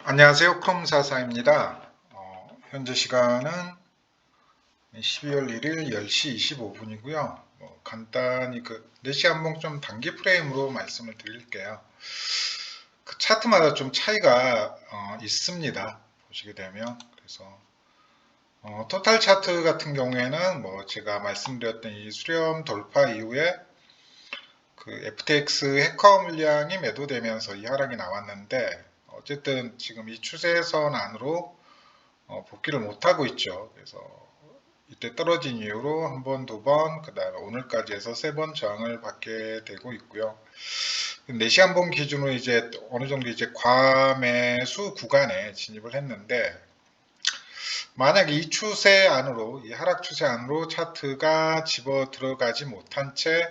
안녕하세요. 크롬사사입니다. 현재 시간은 12월 1일 10시 25분이고요. 간단히 4시 한봉 좀 단기 프레임으로 말씀을 드릴게요. 그 차트마다 좀 차이가 있습니다. 보시게 되면. 그래서 토탈 차트 같은 경우에는 제가 말씀드렸던 이 수렴 돌파 이후에 그 FTX 해커 물량이 매도되면서 이 하락이 나왔는데 어쨌든 지금 이 추세선 안으로 복귀를 못하고 있죠. 그래서 이때 떨어진 이후로 한 번, 두 번, 그 다음에 오늘까지 해서 3번 저항을 받게 되고 있고요. 4시간 봉 기준으로 이제 어느 정도 이제 과매수 구간에 진입을 했는데, 만약 이 추세 안으로, 이 하락 추세 안으로 차트가 집어 들어가지 못한 채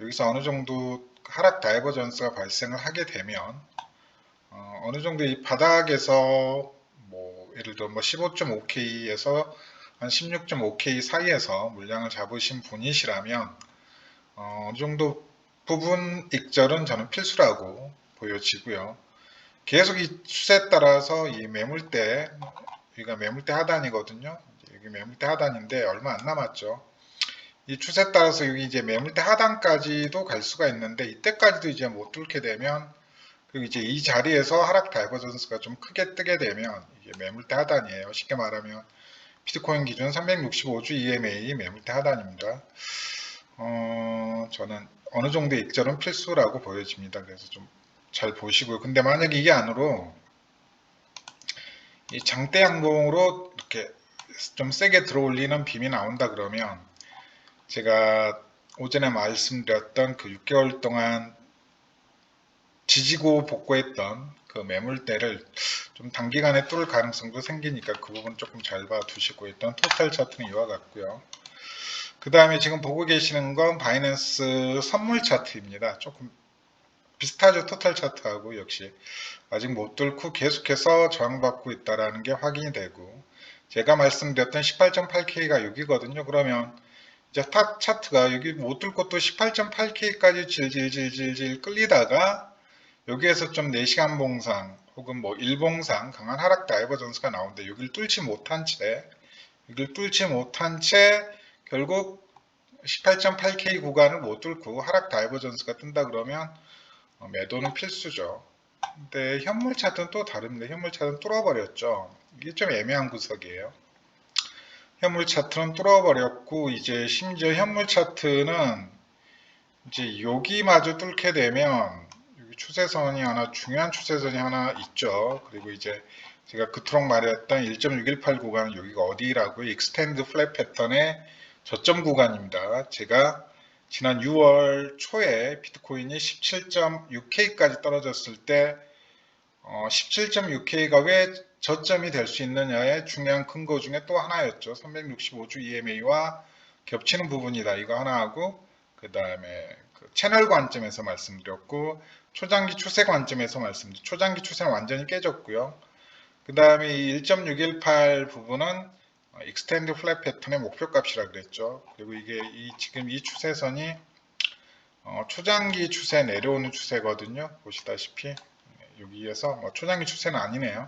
여기서 어느 정도 하락 다이버전스가 발생을 하게 되면 어느 정도 이 바닥에서 예를 들어 15.5K에서 한 16.5K 사이에서 물량을 잡으신 분이시라면 어느 정도 부분 익절은 저는 필수라고 보여지고요. 계속 이 추세에 따라서 이 매물대, 여기가 매물대 하단이거든요. 여기 매물대 하단인데 얼마 안 남았죠. 이 추세에 따라서 여기 이제 매물대 하단까지도 갈 수가 있는데 이때까지도 이제 못 뚫게 되면 그리고 이제 이 자리에서 하락 다이버전스가 좀 크게 뜨게 되면 이게 매물대 하단이에요. 쉽게 말하면 비트코인 기준 365주 EMA 매물대 하단입니다. 저는 어느 정도 익절은 필수라고 보여집니다. 그래서 좀 잘 보시고요. 근데 만약에 이게 안으로 이 장대 양봉으로 이렇게 좀 세게 들어올리는 빔이 나온다 그러면 제가 오전에 말씀드렸던 그 6개월 동안 지지고 복구했던 그 매물대를 좀 단기간에 뚫을 가능성도 생기니까 그 부분 조금 잘 봐두시고 일단 토탈 차트는 이와 같고요. 그 다음에 지금 보고 계시는 건 바이낸스 선물 차트입니다. 조금 비슷하죠. 토탈 차트하고 역시 아직 못 뚫고 계속해서 저항받고 있다는 게 확인이 되고 제가 말씀드렸던 18.8K가 여기거든요. 그러면 이제 탑 차트가 여기 못 뚫고 또 18.8K까지 질질질질질 끌리다가 여기에서 좀 4시간 봉상 혹은 일봉상 강한 하락 다이버전스가 나오는데 여기를 뚫지 못한 채 결국 18.8K 구간을 못 뚫고 하락 다이버전스가 뜬다 그러면 매도는 필수죠. 근데 현물 차트는 또 다릅니다. 현물 차트는 뚫어버렸죠. 이게 좀 애매한 구석이에요. 현물 차트는 뚫어버렸고 이제 심지어 현물 차트는 이제 여기마저 뚫게 되면 여기 추세선이 하나 중요한 추세선이 하나 있죠. 그리고 이제 제가 그토록 말했던 1.618 구간은 여기가 어디라고요? 익스텐드 플랫 패턴의 저점 구간입니다. 제가 지난 6월 초에 비트코인이 17.6K까지 떨어졌을 때 17.6K가 왜 저점이 될 수 있느냐의 중요한 근거 중에 또 하나였죠. 365주 EMA와 겹치는 부분이다. 이거 하나하고 그 다음에 채널 관점에서 말씀드렸고 초장기 추세 관점에서 말씀드렸고 초장기 추세는 완전히 깨졌고요. 그 다음에 이 1.618 부분은 익스텐드 플랫 패턴의 목표값이라 그랬죠. 그리고 이게 지금 이 추세선이 초장기 추세 내려오는 추세거든요. 보시다시피 여기에서 초장기 추세는 아니네요.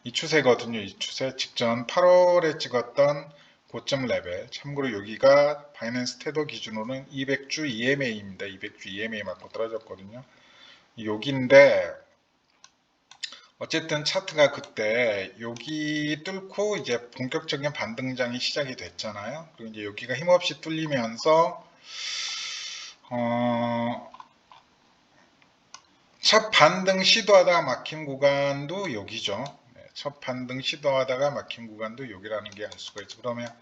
이 추세거든요. 이 추세 직전 8월에 찍었던 고점 레벨. 참고로 여기가 바이낸스 테더 기준으로는 200주 EMA입니다. 200주 EMA 맞고 떨어졌거든요. 여기인데 어쨌든 차트가 그때 여기 뚫고 이제 본격적인 반등장이 시작이 됐잖아요. 그리고 이제 여기가 힘없이 뚫리면서 첫 반등 시도하다가 막힌 구간도 여기죠. 첫 반등 시도하다가 막힌 구간도 여기라는 게 알 수가 있죠. 그러면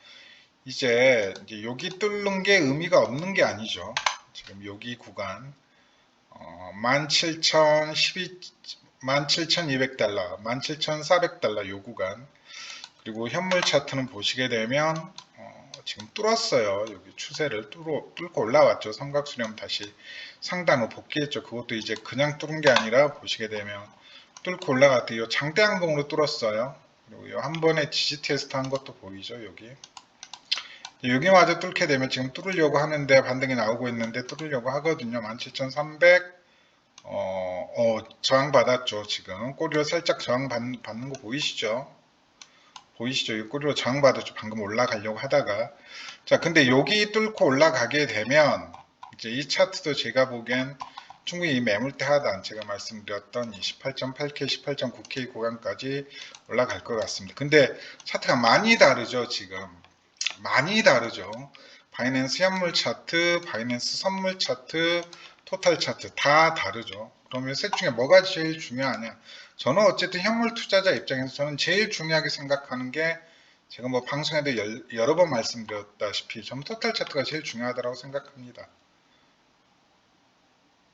이제 여기 뚫는 게 의미가 없는 게 아니죠. 지금 여기 구간 17,200달러, 17,400달러 요 구간 그리고 현물 차트는 보시게 되면 지금 뚫었어요. 여기 추세를 뚫고 올라왔죠. 삼각수렴 다시 상단으로 복귀했죠. 그것도 이제 그냥 뚫은 게 아니라 보시게 되면 뚫고 올라갔대요. 장대 항봉으로 뚫었어요. 그리고 한 번에 지지 테스트 한 것도 보이죠. 여기마저 뚫게 되면 지금 뚫으려고 하는데 반등이 나오고 있는데 뚫으려고 하거든요. 17,300 저항받았죠. 지금 꼬리로 살짝 저항받는 거 보이시죠? 보이시죠? 이 꼬리로 저항받았죠. 방금 올라가려고 하다가. 자, 근데 여기 뚫고 올라가게 되면 이제 이 차트도 제가 보기엔 충분히 이 매물대 하단, 제가 말씀드렸던 이 18.8K, 18.9K 구간까지 올라갈 것 같습니다. 근데 차트가 많이 다르죠, 지금. 많이 다르죠. 바이낸스 현물 차트, 바이낸스 선물 차트, 토탈 차트 다 다르죠. 그러면 셋 중에 뭐가 제일 중요하냐? 저는 어쨌든 현물 투자자 입장에서 저는 제일 중요하게 생각하는 게, 제가 뭐 방송에도 여러 번 말씀드렸다시피 저는 토탈 차트가 제일 중요하다고 생각합니다.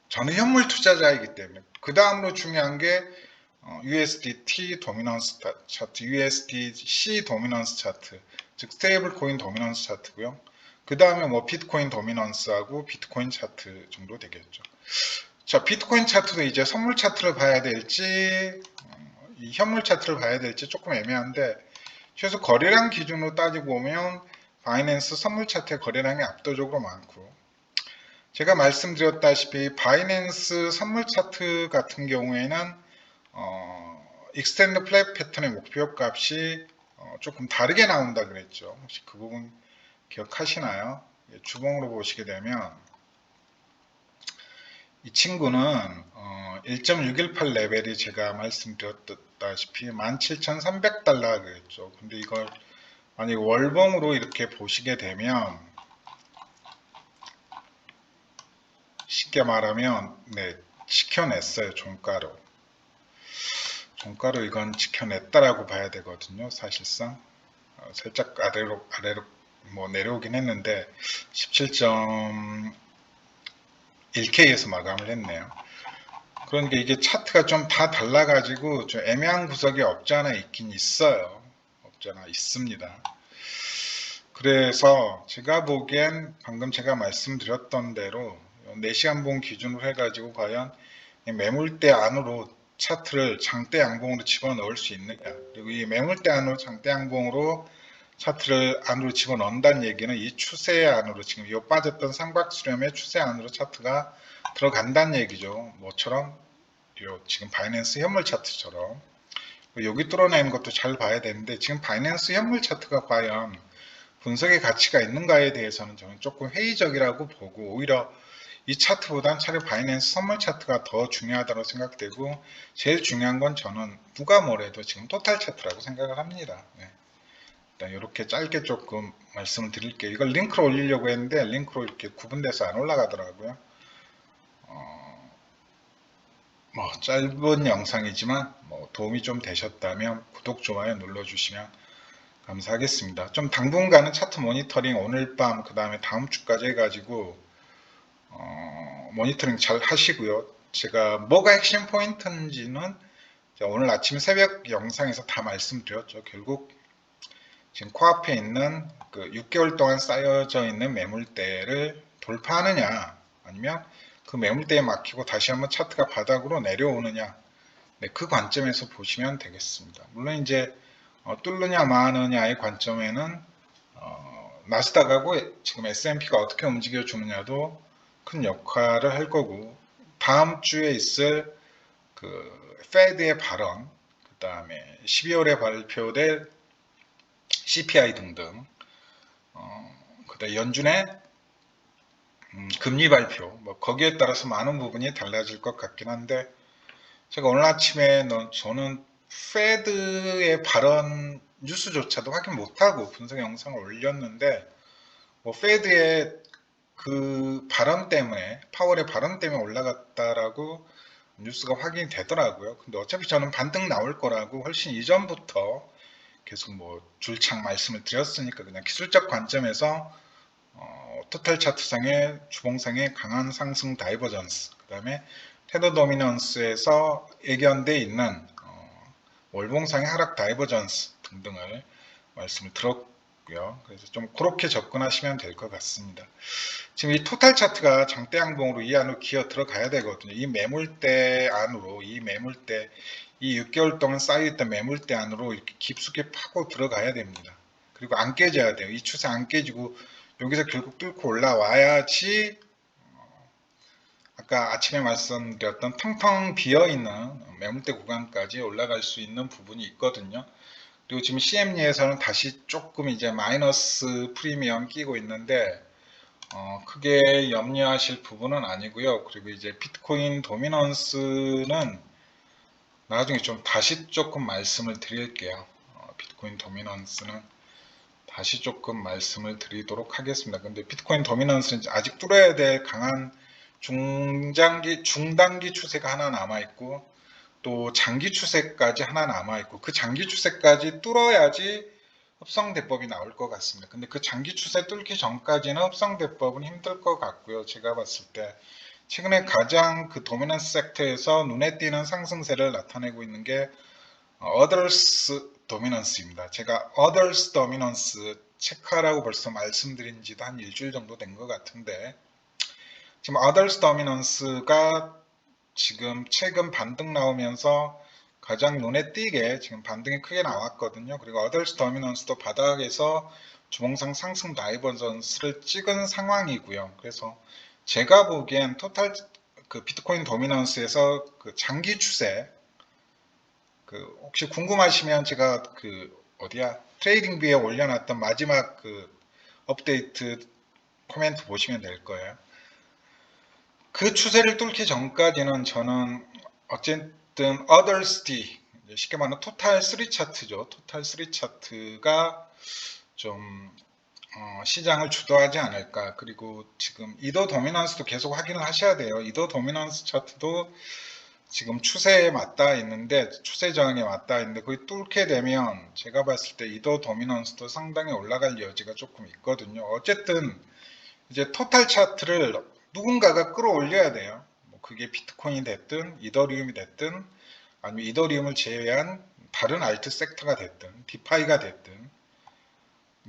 저는 현물 투자자이기 때문에. 그 다음으로 중요한 게 USDT 도미넌스 차트, USDC 도미넌스 차트, 즉 스테이블 코인 도미넌스 차트고요. 그 다음에 뭐 비트코인 도미넌스하고 비트코인 차트 정도 되겠죠. 자, 비트코인 차트도 이제 선물 차트를 봐야 될지 이 현물 차트를 봐야 될지 조금 애매한데, 최소 거래량 기준으로 따지고 보면 바이낸스 선물 차트의 거래량이 압도적으로 많고, 제가 말씀드렸다시피 바이낸스 선물 차트 같은 경우에는 익스텐드 플랫 패턴의 목표 값이 조금 다르게 나온다 그랬죠. 혹시 그 부분 기억하시나요? 주봉으로 보시게 되면 이 친구는 1.618 레벨이 제가 말씀드렸다시피 17,300달러 그랬죠. 근데 이걸 만약 월봉으로 이렇게 보시게 되면, 쉽게 말하면 지켜냈어요. 종가로 이건 지켜냈다라고 봐야 되거든요. 사실상 살짝 아래로 뭐 내려오긴 했는데 17.1K에서 마감을 했네요. 그러니까 이게 차트가 좀 다 달라가지고 좀 애매한 구석이 없지 않아 있긴 있어요. 없지 않아 있습니다. 그래서 제가 보기엔 방금 제가 말씀드렸던 대로 4시간 봉 기준으로 해가지고 과연 매물대 안으로 차트를 장대 양봉으로 집어넣을 수 있느냐, 그리고 이 매물대 안으로 장대 양봉으로 차트를 안으로 집어넣는다는 얘기는 이 추세 안으로, 지금 이 빠졌던 쌍박수렴의 추세 안으로 차트가 들어간다는 얘기죠. 뭐처럼 지금 바이낸스 현물 차트처럼 여기 뚫어내는 것도 잘 봐야 되는데, 지금 바이낸스 현물 차트가 과연 분석의 가치가 있는가에 대해서는 저는 조금 회의적이라고 보고, 오히려 이 차트보단 차라리 바이낸스 선물 차트가 더 중요하다고 생각되고, 제일 중요한 건 저는 누가 뭐래도 지금 토탈 차트라고 생각을 합니다. 일단 이렇게 짧게 조금 말씀을 드릴게요. 이걸 링크로 올리려고 했는데 링크로 이렇게 구분돼서 안 올라가더라고요. 뭐 짧은 영상이지만 뭐 도움이 좀 되셨다면 구독, 좋아요 눌러주시면 감사하겠습니다. 좀 당분간은 차트 모니터링 오늘 밤, 그 다음에 다음 주까지 해가지고 모니터링 잘 하시고요. 제가 뭐가 핵심 포인트인지는 오늘 아침 새벽 영상에서 다 말씀드렸죠. 결국 지금 코앞에 있는 그 6개월 동안 쌓여져 있는 매물대를 돌파하느냐, 아니면 그 매물대에 막히고 다시 한번 차트가 바닥으로 내려오느냐, 그 관점에서 보시면 되겠습니다. 물론 이제 뚫느냐 마느냐의 관점에는 나스닥하고 지금 S&P가 어떻게 움직여 주느냐도 큰 역할을 할 거고, 다음 주에 있을 그 페드의 발언, 그 다음에 12월에 발표될 CPI 등등, 그다음 연준의 금리 발표, 뭐 거기에 따라서 많은 부분이 달라질 것 같긴 한데, 제가 오늘 아침에 저는 페드의 발언 뉴스조차도 확인 못하고 분석 영상을 올렸는데, 뭐 페드의 그 발언 때문에, 파월의 발언 때문에 올라갔다라고 뉴스가 확인이 되더라고요. 근데 어차피 저는 반등 나올 거라고 훨씬 이전부터 계속 뭐 줄창 말씀을 드렸으니까, 그냥 기술적 관점에서 토탈 차트상의 주봉상의 강한 상승 다이버전스, 그 다음에 테더 도미넌스에서 예견돼 있는 월봉상의 하락 다이버전스 등등을 말씀을 드렸고요. 그래서 좀 그렇게 접근하시면 될 것 같습니다. 지금 이 토탈 차트가 장대 양봉으로 이 안으로 기어 들어가야 되거든요. 이 매물대 안으로, 이 6개월 동안 쌓여있던 매물대 안으로 이렇게 깊숙이 파고 들어가야 됩니다. 그리고 안 깨져야 돼요. 이 추세 안 깨지고 여기서 결국 뚫고 올라와야지, 아까 아까 아침에 말씀드렸던 텅텅 비어있는 매물대 구간까지 올라갈 수 있는 부분이 있거든요. 그리고 지금 CME에서는 다시 조금 이제 마이너스 프리미엄 끼고 있는데 크게 염려하실 부분은 아니고요. 그리고 이제 비트코인 도미넌스는 나중에 좀 다시 조금 말씀을 드릴게요. 비트코인 도미넌스는 다시 조금 말씀을 드리도록 하겠습니다. 근데 비트코인 도미넌스는 아직 뚫어야 될 강한 중단기 추세가 하나 남아있고 또 장기 추세까지 하나 남아있고 그 장기 추세까지 뚫어야지 흡성대법이 나올 것 같습니다. 근데 그 장기 추세 뚫기 전까지는 흡성대법은 힘들 것 같고요. 제가 봤을 때 최근에 가장 그 도미넌스 섹터에서 눈에 띄는 상승세를 나타내고 있는 게 others dominance입니다. 제가 others dominance 체크하라고 벌써 말씀드린 지도 한 일주일 정도 된 것 같은데 지금 others dominance가 지금 최근 반등 나오면서 가장 눈에 띄게 지금 반등이 크게 나왔거든요. 그리고 others dominance도 바닥에서 주봉상 상승 다이버전스를 찍은 상황이고요. 그래서 제가 보기엔 토탈 그 비트코인 도미넌스에서 그 장기 추세 혹시 궁금하시면 제가 트레이딩 뷰에 올려놨던 마지막 업데이트 코멘트 보시면 될 거예요. 그 추세를 뚫기 전까지는 저는 어쨌든 others D 쉽게 말하면 토탈 3 차트죠. 토탈 3 차트가 좀 시장을 주도하지 않을까. 그리고 지금 이더 도미넌스도 계속 확인을 하셔야 돼요. 이더 도미넌스 차트도 지금 추세에 맞닿아 있는데 추세 저항에 맞닿아 있는데 거의 뚫게 되면 제가 봤을 때 이더 도미넌스도 상당히 올라갈 여지가 조금 있거든요. 어쨌든 이제 토탈 차트를 누군가가 끌어올려야 돼요. 뭐 그게 비트코인이 됐든 이더리움이 됐든 아니면 이더리움을 제외한 다른 알트 섹터가 됐든 디파이가 됐든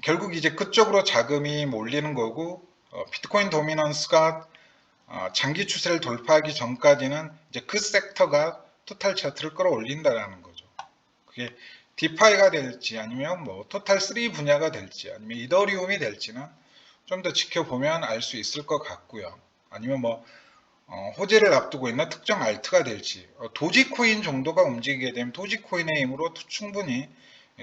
결국 이제 그쪽으로 자금이 몰리는 거고 비트코인 도미넌스가 장기 추세를 돌파하기 전까지는 이제 그 섹터가 토탈 차트를 끌어올린다라는 거죠. 그게 디파이가 될지 아니면 뭐 토탈 3 분야가 될지 아니면 이더리움이 될지는 좀 더 지켜보면 알 수 있을 것 같고요. 아니면 뭐 호재를 앞두고 있는 특정 알트가 될지 도지코인 정도가 움직이게 되면 도지코인의 힘으로 충분히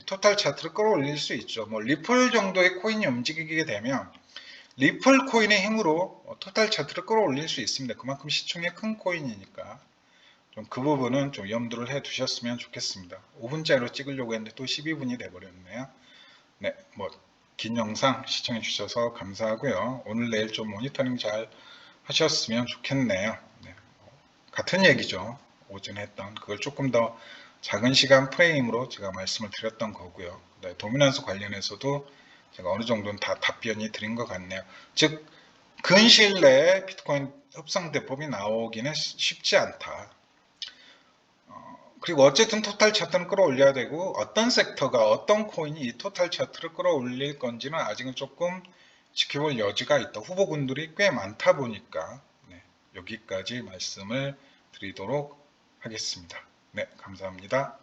토탈 차트를 끌어올릴 수 있죠. 뭐 리플 정도의 코인이 움직이게 되면 리플 코인의 힘으로 토탈 차트를 끌어올릴 수 있습니다. 그만큼 시총이 큰 코인이니까 좀 그 부분은 좀 염두를 해 두셨으면 좋겠습니다. 5분짜리로 찍으려고 했는데 또 12분이 돼버렸네요. 네, 뭐 긴 영상 시청해 주셔서 감사하고요. 오늘 내일 좀 모니터링 잘 하셨으면 좋겠네요. 네, 같은 얘기죠. 오전에 했던 그걸 조금 더 작은 시간 프레임으로 제가 말씀을 드렸던 거고요. 네, 도미넌스 관련해서도 제가 어느 정도는 다 답변이 드린 것 같네요. 즉 근시일 내에 비트코인 흡상대법이 나오기는 쉽지 않다. 그리고 어쨌든 토탈 차트는 끌어올려야 되고 어떤 섹터가 어떤 코인이 이 토탈 차트를 끌어올릴 건지는 아직은 조금 지켜볼 여지가 있다. 후보군들이 꽤 많다 보니까 여기까지 말씀을 드리도록 하겠습니다. 네, 감사합니다.